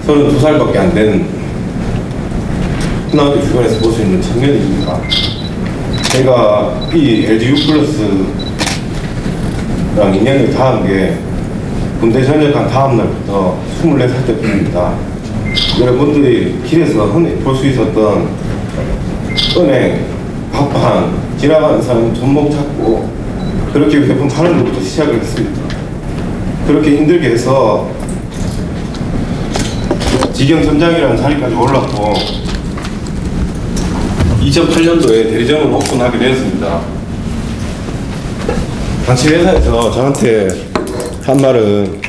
(32살밖에) 안 된 호남의 주변에서 볼 수 있는 청년입니다. 제가 이 LGU 플러스랑 인연을 닿은 게 군대 전역한 다음 날부터 24살 때뿐입니다. 여러분들이 길에서 흔히 볼 수 있었던 은행, 밥판, 지나가는 사람 손목 잡고 그렇게 몇번 파는 것부터 시작을 했습니다. 그렇게 힘들게 해서 직영점장이라는 자리까지 올랐고 2008년도에 대리점을 오픈하게 되었습니다. 당시 회사에서 저한테 한 말은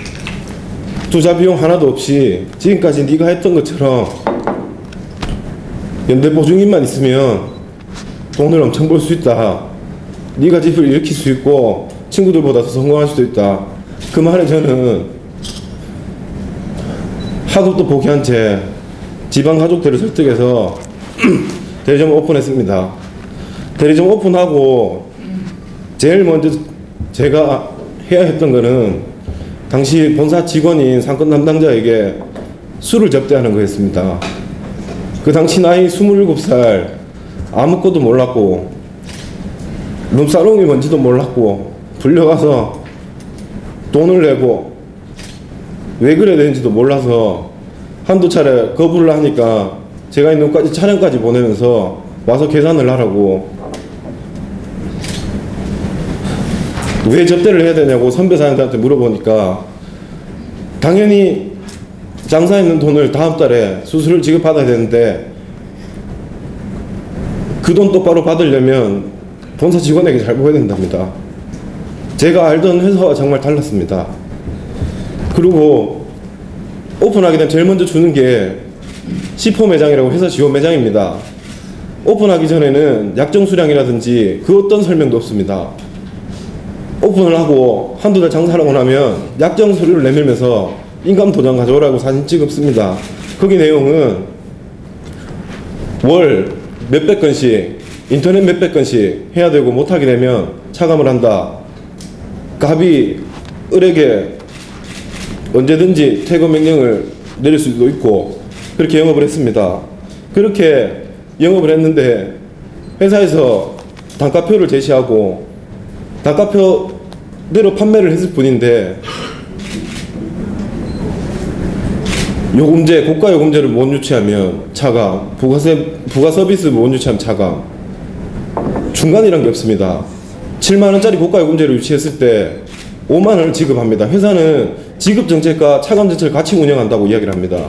투자 비용 하나도 없이 지금까지 네가 했던 것처럼 연대 보증인만 있으면 돈을 엄청 벌 수 있다. 네가 집을 일으킬 수 있고 친구들보다 더 성공할 수도 있다. 그 말에 저는 학업도 포기한 채 지방 가족들을 설득해서 대리점을 오픈했습니다. 대리점 오픈하고 제일 먼저 제가 해야 했던 거는 당시 본사 직원인 상권 담당자에게 술을 접대하는 거였습니다. 그 당시 나이 27살, 아무것도 몰랐고 룸사롱이 뭔지도 몰랐고 불려가서 돈을 내고 왜 그래야 되는지도 몰라서 한두 차례 거부를 하니까 제가 있는 차량까지 보내면서 와서 계산을 하라고, 왜 접대를 해야 되냐고 선배 사장들한테 물어보니까 당연히 장사했는 돈을 다음 달에 수수료를 지급받아야 되는데 그 돈 똑바로 받으려면 본사 직원에게 잘 보여야 된답니다. 제가 알던 회사와 정말 달랐습니다. 그리고 오픈하게 되면 제일 먼저 주는 게 C4 매장이라고 회사 지원 매장입니다. 오픈하기 전에는 약정 수량이라든지 그 어떤 설명도 없습니다. 오픈을 하고 한두 달 장사하고 나면 약정 서류를 내밀면서 인감 도장 가져오라고 사진 찍습니다. 거기 내용은 월 몇백 건씩, 인터넷 몇백 건씩 해야 되고 못하게 되면 차감을 한다. 갑이 을에게 언제든지 퇴거 명령을 내릴 수도 있고 그렇게 영업을 했습니다. 그렇게 영업을 했는데 회사에서 단가표를 제시하고 단가표대로 판매를 했을 뿐인데 요금제, 고가 요금제를 못 유치하면 차감, 부가 서비스 못 유치하면 차감, 중간이란 게 없습니다. 7만원짜리 고가 요금제를 유치했을 때 5만원을 지급합니다. 회사는 지급정책과 차감정책을 같이 운영한다고 이야기를 합니다.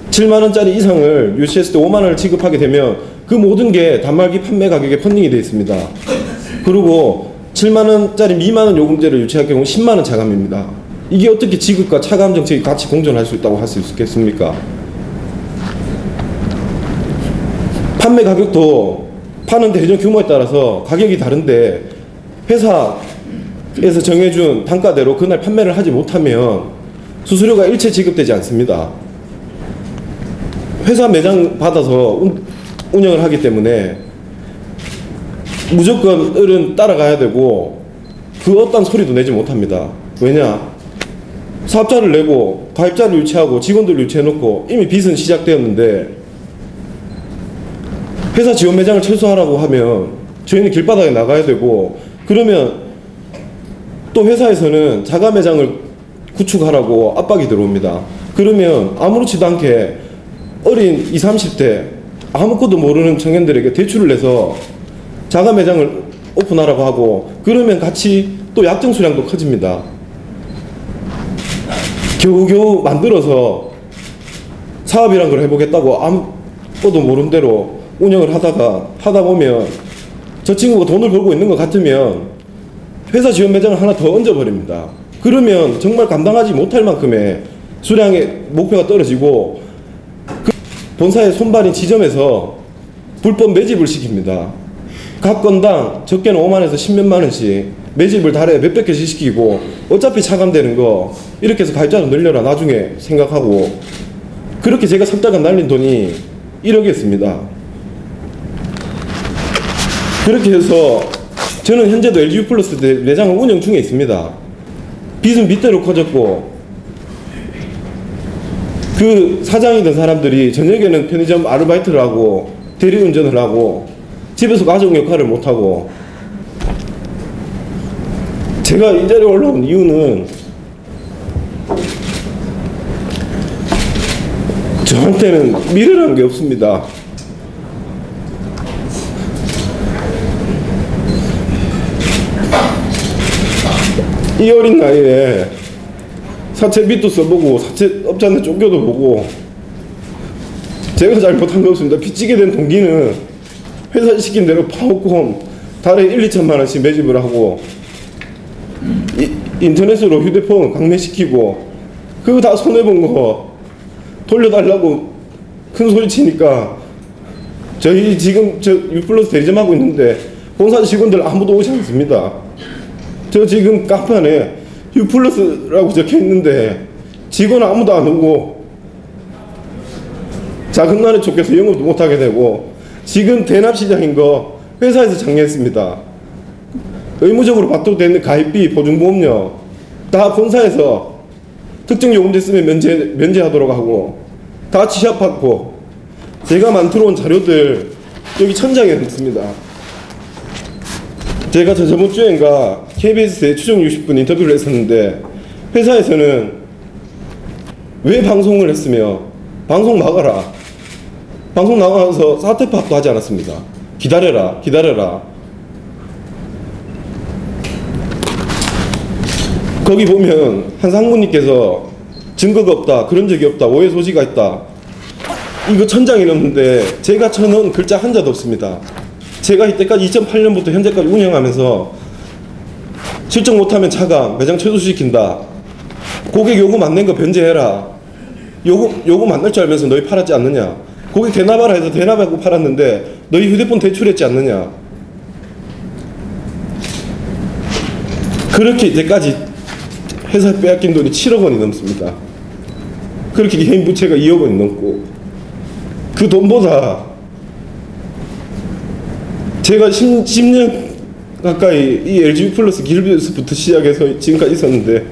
7만원짜리 이상을 유치했을 때 5만원을 지급하게 되면 그 모든 게 단말기 판매 가격에 펀딩이 되어 있습니다. 그리고 7만원짜리 미만원 요금제를 유치할 경우 10만원 차감입니다. 이게 어떻게 지급과 차감 정책이 같이 공존할 수 있다고 할 수 있겠습니까? 판매 가격도 파는 대리점 규모에 따라서 가격이 다른데 회사에서 정해준 단가대로 그날 판매를 하지 못하면 수수료가 일체 지급되지 않습니다. 회사 매장 받아서 운영을 하기 때문에 무조건 을은 따라가야 되고 그 어떤 소리도 내지 못합니다. 왜냐? 사업자를 내고 가입자를 유치하고 직원들을 유치해놓고 이미 빚은 시작되었는데 회사 지원 매장을 철수하라고 하면 저희는 길바닥에 나가야 되고, 그러면 또 회사에서는 자가 매장을 구축하라고 압박이 들어옵니다. 그러면 아무렇지도 않게 어린 20, 30대 아무것도 모르는 청년들에게 대출을 내서 자가 매장을 오픈하라고 하고, 그러면 같이 또 약정 수량도 커집니다. 겨우겨우 만들어서 사업이란 걸 해보겠다고 아무것도 모르는 대로 운영을 하다 보면 저 친구가 돈을 벌고 있는 것 같으면 회사 지원 매장을 하나 더 얹어버립니다. 그러면 정말 감당하지 못할 만큼의 수량의 목표가 떨어지고 그 본사의 손발인 지점에서 불법 매집을 시킵니다. 각 건당 적게는 5만에서 10몇만 원씩 매집을 달에 몇백 개씩 시키고 어차피 차감되는 거 이렇게 해서 가입자를 늘려라 나중에 생각하고, 그렇게 제가 3달간 날린 돈이 1억이었습니다. 그렇게 해서 저는 현재도 LG 플러스 매장을 운영 중에 있습니다. 빚은 빚대로 커졌고, 그 사장이던 사람들이 저녁에는 편의점 아르바이트를 하고 대리운전을 하고 집에서 가정 역할을 못하고, 제가 이 자리에 올라온 이유는 저한테는 미래라는 게 없습니다. 이 어린 나이에 사채빚도 써보고 사채업자한테 쫓겨도 보고, 제가 잘못한 게 없습니다. 빚지게 된 동기는 회사 시킨 대로 파워콤 달에 1, 2천만 원씩 매집을 하고 인터넷으로 휴대폰 강매시키고, 그거 다 손해본 거 돌려달라고 큰 소리 치니까 저희 지금 저 유플러스 대리점 하고 있는데 본사 직원들 아무도 오지 않습니다. 저 지금 간판에 유플러스라고 적혀 있는데 직원 아무도 안 오고, 자금 날에 쫓겨서 영업도 못하게 되고, 지금 대납시장인 거 회사에서 장려했습니다. 의무적으로 받도록 되는 가입비, 보증보험료 다 본사에서 특정 요금제 쓰면 면제하도록 하고 다 취합받고, 제가 만들어 온 자료들 여기 천장에 있습니다. 제가 저번 주엔가 KBS에 추정 60분 인터뷰를 했었는데, 회사에서는 왜 방송을 했으며 방송 나가라, 방송 나가서 사퇴 파악도 하지 않았습니다. 기다려라. 거기 보면 한 상무님께서 증거가 없다, 그런 적이 없다, 오해 소지가 있다, 이거 천장에 넣었는데 제가 쳐넣은 글자 한자도 없습니다. 제가 이때까지 2008년부터 현재까지 운영하면서 실적 못하면 차감, 매장 취소시킨다, 고객 요금 안 낸 거 변제해라, 요금 안 낼 줄 알면서 너희 팔았지 않느냐, 고객 대납하라 해서 대납하고 팔았는데 너희 휴대폰 대출했지 않느냐, 그렇게 이때까지 회사에 빼앗긴 돈이 7억 원이 넘습니다. 그렇게 개인 부채가 2억 원이 넘고, 그 돈보다 제가 10년 가까이 이 LG 플러스 기술비서부터 시작해서 지금까지 있었는데,